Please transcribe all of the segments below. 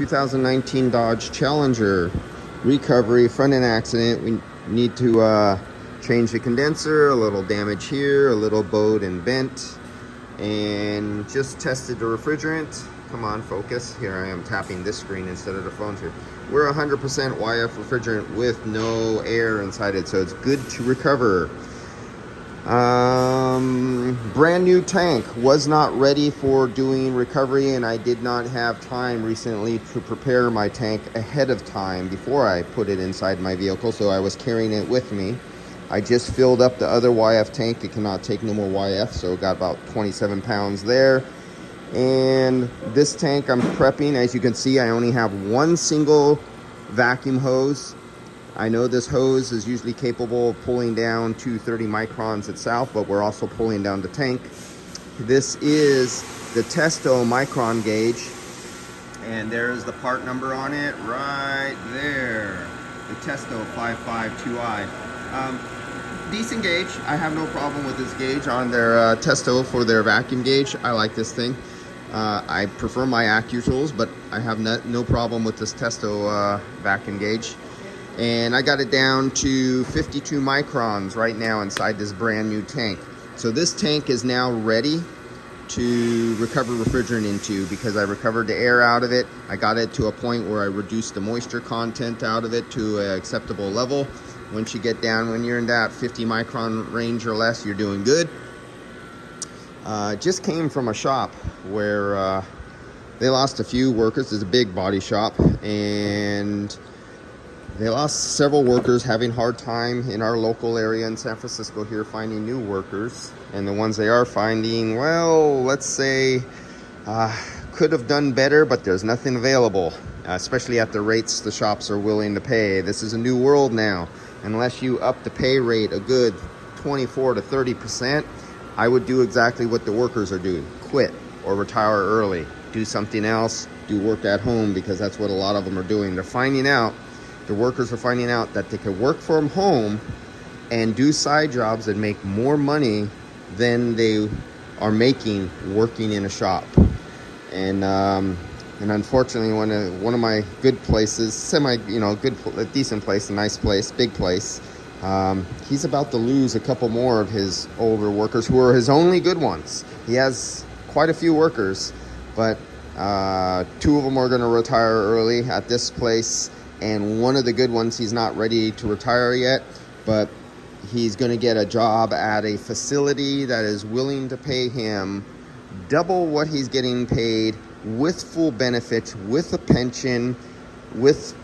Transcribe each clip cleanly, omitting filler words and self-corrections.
2019 Dodge Challenger recovery, front end accident. We need to change the condenser, a little damage here, a little bowed and bent, and just tested the refrigerant. Come on, focus. Here I am tapping this screen instead of the phone here. We're 100% YF refrigerant with no air inside it, so it's good to recover. Brand new tank, was not ready for doing recovery, and I did not have time recently to prepare my tank ahead of time before I put it inside my vehicle, so I was carrying it with me. I just filled up the other YF tank. It cannot take no more YF, so got about 27 pounds there. And this tank I'm prepping, as you can see, I only have one single vacuum hose. I know this hose is usually capable of pulling down to 30 microns itself, but we're also pulling down the tank. This is the Testo micron gauge, and there's the part number on it right there. The Testo 552i. Decent gauge. I have no problem with this gauge on their Testo for their vacuum gauge. I like this thing. I prefer my AccuTools, but I have no problem with this Testo vacuum gauge. And I got it down to 52 microns right now inside this brand new tank. So this tank is now ready to recover refrigerant into, because I recovered the air out of it. I got it to a point where I reduced the moisture content out of it to an acceptable level. Once you get down, when you're in that 50 micron range or less, you're doing good. Just came from a shop where they lost a few workers. It's a big body shop, and they lost several workers, having a hard time in our local area in San Francisco here finding new workers. And the ones they are finding, well, let's say, could have done better, but there's nothing available, especially at the rates the shops are willing to pay. This is a new world now. Unless you up the pay rate a good 24 to 30%, I would do exactly what the workers are doing. Quit or retire early. Do something else. Do work at home, because that's what a lot of them are doing. They're finding out, the workers are finding out that they can work from home and do side jobs and make more money than they are making working in a shop. And unfortunately, one of my good places, a decent place, a nice place, big place, he's about to lose a couple more of his older workers who are his only good ones. He has quite a few workers, but two of them are going to retire early at this place. And one of the good ones, he's not ready to retire yet, but he's going to get a job at a facility that is willing to pay him double what he's getting paid, with full benefits, with a pension, with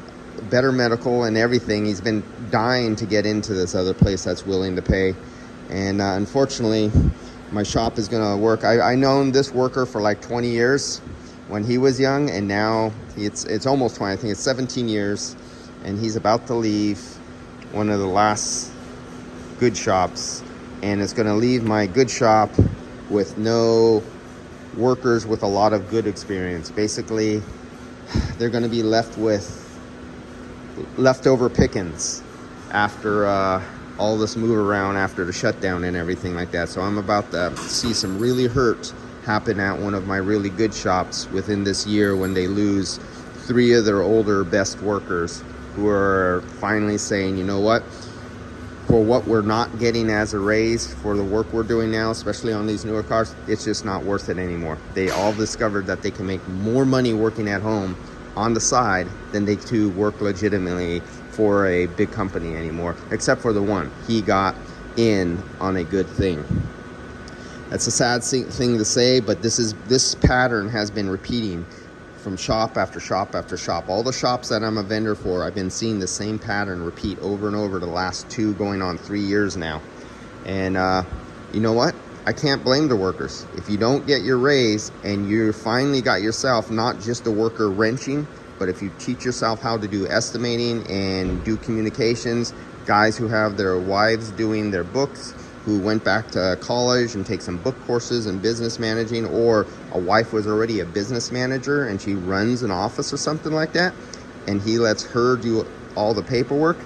better medical and everything. He's been dying to get into this other place that's willing to pay. And unfortunately, my shop is going to work. I've known this worker for like 20 years. When he was young, and now it's almost 20. I think it's 17 years, and he's about to leave one of the last good shops, and it's going to leave my good shop with no workers with a lot of good experience. Basically, they're going to be left with leftover pickings after all this move around after the shutdown and everything like that. So I'm about to see some really hurt happen at one of my really good shops within this year, when they lose 3 of their older best workers, who are finally saying, you know what, for what we're not getting as a raise for the work we're doing now, especially on these newer cars, it's just not worth it anymore. They all discovered that they can make more money working at home on the side than they do work legitimately for a big company anymore, except for the one. He got in on a good thing. That's a sad thing to say, but this pattern has been repeating from shop after shop after shop. All the shops that I'm a vendor for, I've been seeing the same pattern repeat over and over the last 2 going on 3 years now. And you know what? I can't blame the workers. If you don't get your raise and you finally got yourself not just a worker wrenching, but if you teach yourself how to do estimating and do communications, guys who have their wives doing their books, who went back to college and take some book courses in business managing, or a wife was already a business manager and she runs an office or something like that, and he lets her do all the paperwork,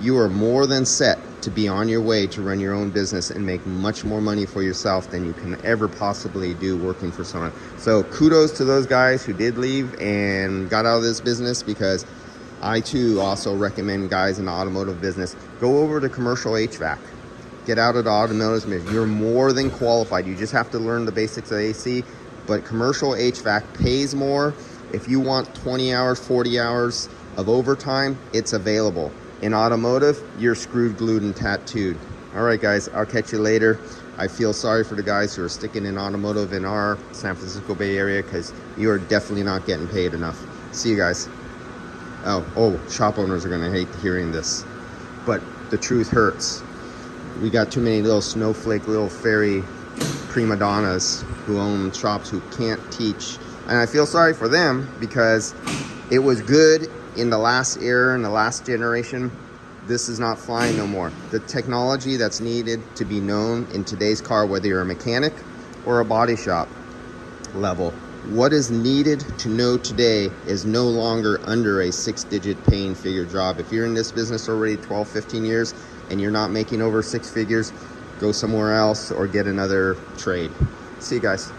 you are more than set to be on your way to run your own business and make much more money for yourself than you can ever possibly do working for someone. So kudos to those guys who did leave and got out of this business, because I too also recommend guys in the automotive business, go over to commercial HVAC. Get out of the automotive business. You're more than qualified. You just have to learn the basics of AC, but commercial HVAC pays more. If you want 20 hours, 40 hours of overtime, it's available. In automotive, you're screwed, glued, and tattooed. All right, guys, I'll catch you later. I feel sorry for the guys who are sticking in automotive in our San Francisco Bay Area, because you are definitely not getting paid enough. See you guys. Oh, shop owners are gonna hate hearing this, but the truth hurts. We got too many little snowflake, little fairy prima donnas who own shops who can't teach. And I feel sorry for them, because it was good in the last era, in the last generation. This is not flying no more. The technology that's needed to be known in today's car, whether you're a mechanic or a body shop level, what is needed to know today is no longer under a 6-digit paying figure job. If you're in this business already 12, 15 years and you're not making over 6 figures, go somewhere else or get another trade. See you guys.